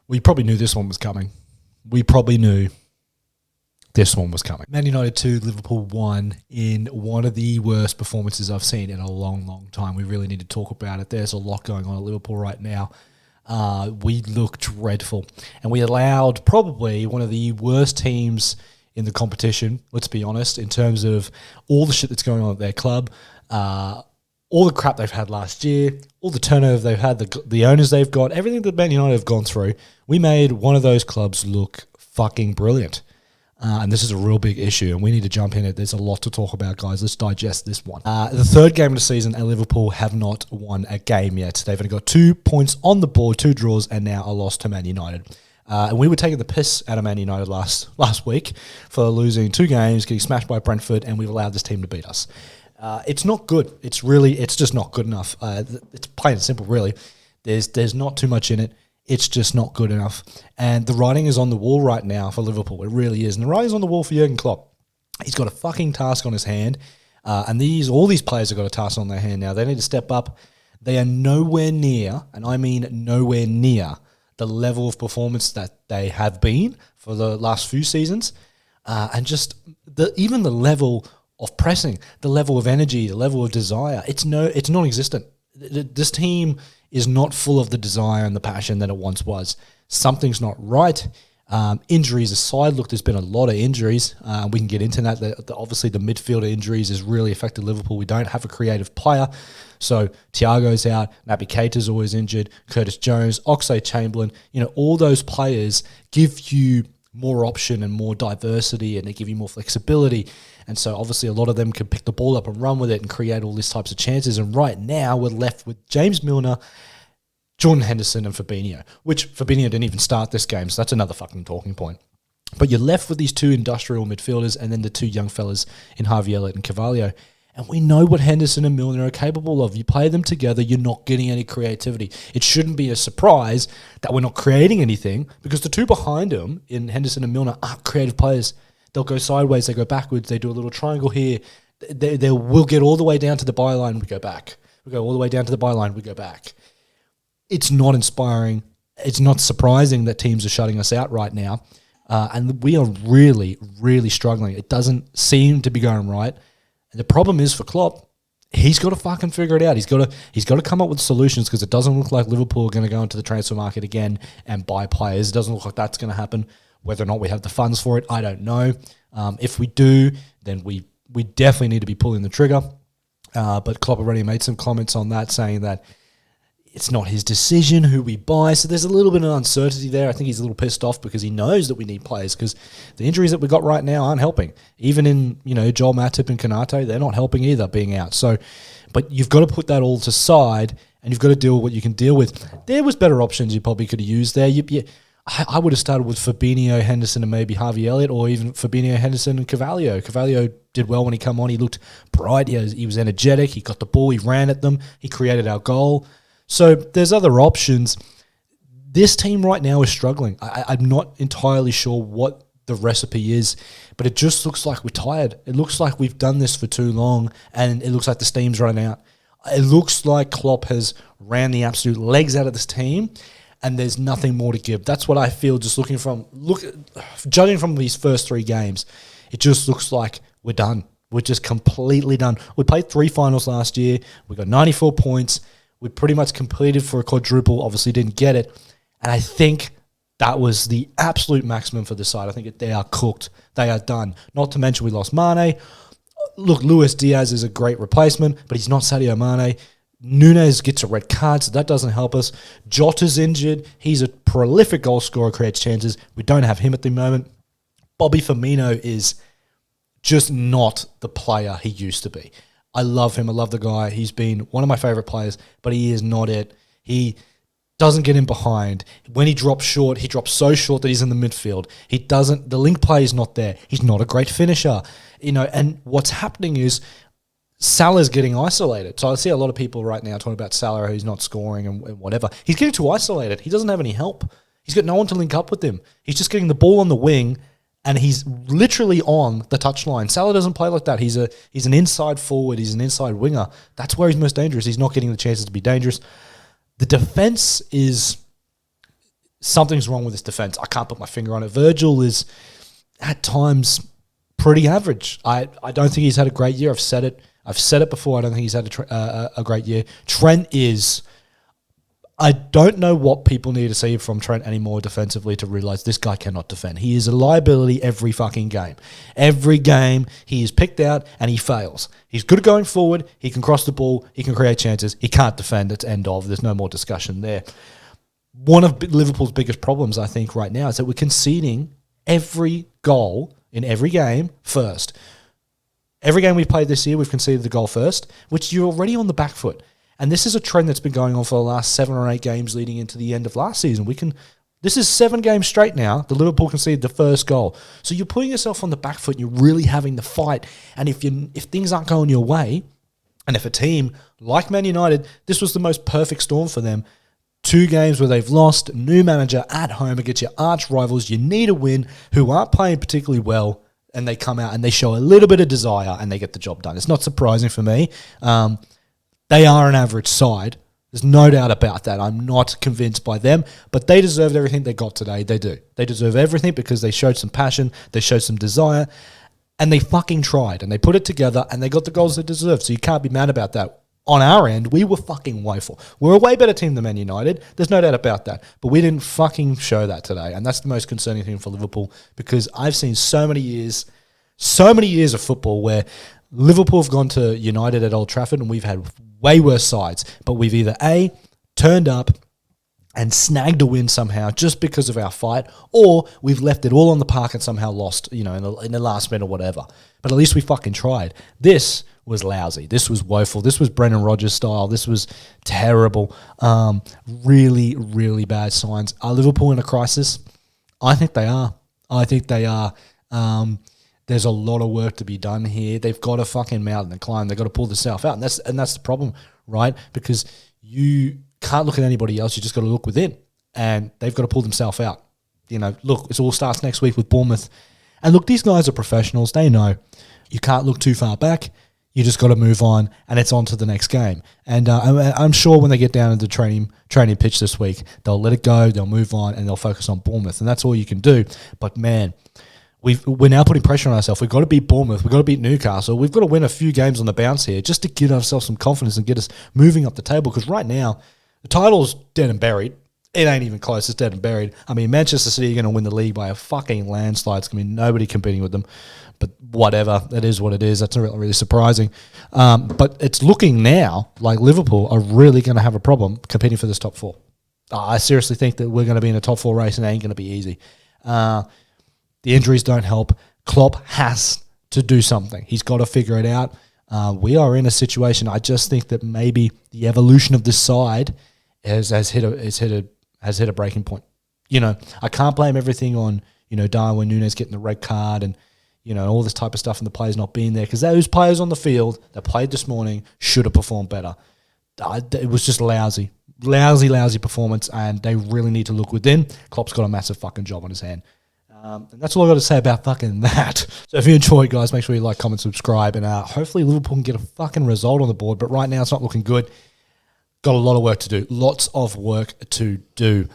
We probably knew this one was coming. We probably knew this one was coming. Man United 2, Liverpool 1 in one of the worst performances I've seen in a long, long time. We really need to talk about it. There's a lot going on at Liverpool right now. We look dreadful. And we allowed probably one of the worst teams in the competition, let's be honest, in terms of all the shit that's going on at their club, all the crap they've had last year, all the turnover they've had, the owners they've got, everything that Man United have gone through. We made one of those clubs look fucking brilliant. And this is a real big issue, and we need to jump in it. There's a lot to talk about, guys. Let's digest this one. The third game of the season, and Liverpool have not won a game yet. They've only got 2 points on the board, 2 draws, and now a loss to Man United. And we were taking the piss out of Man United last week for losing 2 games, getting smashed by Brentford, and we've allowed this team to beat us. It's not good. It's just not good enough. It's plain and simple, really. There's not too much in it. It's just not good enough. And the writing is on the wall right now for Liverpool. It really is. And the writing's on the wall for Jurgen Klopp. He's got a fucking task on his hand. And all these players have got a task on their hand now. They need to step up. They are nowhere near, and I mean nowhere near, the level of performance that they have been for the last few seasons. And just even the level of pressing, the level of energy, the level of desire, it's non-existent. This team is not full of the desire and the passion that it once was. Something's not right. Injuries aside, look, there's been a lot of injuries. We can get into that. Obviously, the midfielder injuries has really affected Liverpool. We don't have a creative player. So Thiago's out, Naby Keita's always injured, Curtis Jones, Oxlade-Chamberlain. All those players give you more option and more diversity, and they give you more flexibility. And so obviously a lot of them can pick the ball up and run with it and create all these types of chances. And right now we're left with James Milner, Jordan Henderson and Fabinho, which Fabinho didn't even start this game, so that's another fucking talking point. But you're left with these 2 industrial midfielders and then the 2 young fellas in Harvey Elliott and Carvalho. And we know what Henderson and Milner are capable of. You play them together, you're not getting any creativity. It shouldn't be a surprise that we're not creating anything, because the 2 behind them in Henderson and Milner aren't creative players. They'll go sideways, they go backwards, they do a little triangle here. We'll get all the way down to the byline, we go back. We go all the way down to the byline, we go back. It's not inspiring. It's not surprising that teams are shutting us out right now. And we are really, really struggling. It doesn't seem to be going right. And the problem is for Klopp, he's got to fucking figure it out. He's got to come up with solutions, because it doesn't look like Liverpool are going to go into the transfer market again and buy players. It doesn't look like that's going to happen. Whether or not we have the funds for it, I don't know. If we do, then we definitely need to be pulling the trigger. But Klopp already made some comments on that, saying that it's not his decision who we buy. So there's a little bit of uncertainty there. I think he's a little pissed off because he knows that we need players, because the injuries that we got right now aren't helping. Even in, Joel Matip and Konate, they're not helping either, being out. So, but you've got to put that all to side, and you've got to deal with what you can deal with. There was better options you probably could have used there. I would have started with Fabinho, Henderson, and maybe Harvey Elliott, or even Fabinho, Henderson, and Carvalho. Carvalho did well when he came on. He looked bright. He was energetic. He got the ball. He ran at them. He created our goal. So there's other options. This team right now is struggling. I'm not entirely sure what the recipe is, but it just looks like we're tired. It looks like we've done this for too long, and it looks like the steam's running out. It looks like Klopp has ran the absolute legs out of this team, and there's nothing more to give. That's what I feel, just judging from these first 3 games. It just looks like we're done. We're just completely done. We played 3 finals last year. We got 94 points. We pretty much completed for a quadruple, obviously didn't get it. And I think that was the absolute maximum for the side. I think they are cooked. They are done. Not to mention we lost Mane. Look, Luis Diaz is a great replacement, but he's not Sadio Mane. Nunez gets a red card, so that doesn't help us. Jota's injured. He's a prolific goal scorer, creates chances. We don't have him at the moment. Bobby Firmino is just not the player he used to be. I love him. I love the guy. He's been one of my favourite players, but he is not it. He doesn't get in behind. When he drops short, he drops so short that he's in the midfield. The link play is not there. He's not a great finisher. And what's happening is Salah's getting isolated. So I see a lot of people right now talking about Salah, who's not scoring and whatever. He's getting too isolated. He doesn't have any help. He's got no one to link up with him. He's just getting the ball on the wing, and he's literally on the touchline. Salah doesn't play like that. He's an inside forward. He's an inside winger. That's where he's most dangerous. He's not getting the chances to be dangerous. The defense is something's wrong with this defense. I can't put my finger on it. Virgil is at times pretty average. I don't think he's had a great year. I've said it before. I don't think he's had a great year. Trent is. I don't know what people need to see from Trent anymore defensively to realize this guy cannot defend. He is a liability every fucking game. Every game he is picked out and he fails. He's good at going forward. He can cross the ball. He can create chances. He can't defend. It's end of. There's no more discussion there. One of Liverpool's biggest problems, I think, right now is that we're conceding every goal in every game first. Every game we've played this year, we've conceded the goal first, which you're already on the back foot. And this is a trend that's been going on for the last 7 or 8 games leading into the end of last season. This is 7 games straight now. The Liverpool conceded the first goal. So you're putting yourself on the back foot and you're really having to fight. And if things aren't going your way, and if a team like Man United, this was the most perfect storm for them. 2 games where they've lost, new manager at home against your arch rivals. You need a win, who aren't playing particularly well, and they come out and they show a little bit of desire and they get the job done. It's not surprising for me. They are an average side. There's no doubt about that. I'm not convinced by them, but they deserved everything they got today. They do. They deserve everything because they showed some passion, they showed some desire, and they fucking tried, and they put it together, and they got the goals they deserved, so you can't be mad about that. On our end, we were fucking woeful. We're a way better team than Man United. There's no doubt about that, but we didn't fucking show that today, and that's the most concerning thing for Liverpool because I've seen so many years of football where Liverpool have gone to United at Old Trafford and we've had way worse sides, but we've either A, turned up and snagged a win somehow just because of our fight, or we've left it all on the park and somehow lost, in the last minute or whatever. But at least we fucking tried. This was lousy. This was woeful. This was Brendan Rodgers style. This was terrible. Really, really bad signs. Are Liverpool in a crisis? I think they are. There's a lot of work to be done here. They've got to fucking mountain and climb. They've got to pull themselves out. And that's the problem, right? Because you can't look at anybody else. You just got to look within. And they've got to pull themselves out. Look, it all starts next week with Bournemouth. And look, these guys are professionals. They know you can't look too far back. You just got to move on, and it's on to the next game. And I'm sure when they get down into training pitch this week, they'll let it go, they'll move on, and they'll focus on Bournemouth. And that's all you can do. But, man, we're now putting pressure on ourselves. We've got to beat Bournemouth. We've got to beat Newcastle. We've got to win a few games on the bounce here just to give ourselves some confidence and get us moving up the table. Because right now, the title's dead and buried. It ain't even close. It's dead and buried. I mean, Manchester City are going to win the league by a fucking landslide. It's going to be nobody competing with them. But whatever. That is what it is. That's not really surprising. But it's looking now like Liverpool are really going to have a problem competing for this top 4. I seriously think that we're going to be in a top 4 race and it ain't going to be easy. The injuries don't help. Klopp has to do something. He's got to figure it out. We are in a situation. I just think that maybe the evolution of this side has hit a breaking point. I can't blame everything on Darwin Núñez getting the red card and all this type of stuff and the players not being there, because those players on the field that played this morning should have performed better. It was just lousy performance, and they really need to look within. Klopp's got a massive fucking job on his hand. And that's all I've got to say about fucking that. So if you enjoyed, guys, make sure you like, comment, subscribe, and hopefully Liverpool can get a fucking result on the board. But right now it's not looking good. Got a lot of work to do. Lots of work to do.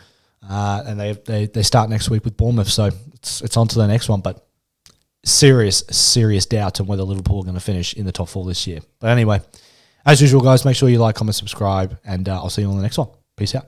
And they start next week with Bournemouth, so it's on to the next one. But serious doubt on whether Liverpool are going to finish in the top 4 this year. But anyway, as usual, guys, make sure you like, comment, subscribe, and I'll see you on the next one. Peace out.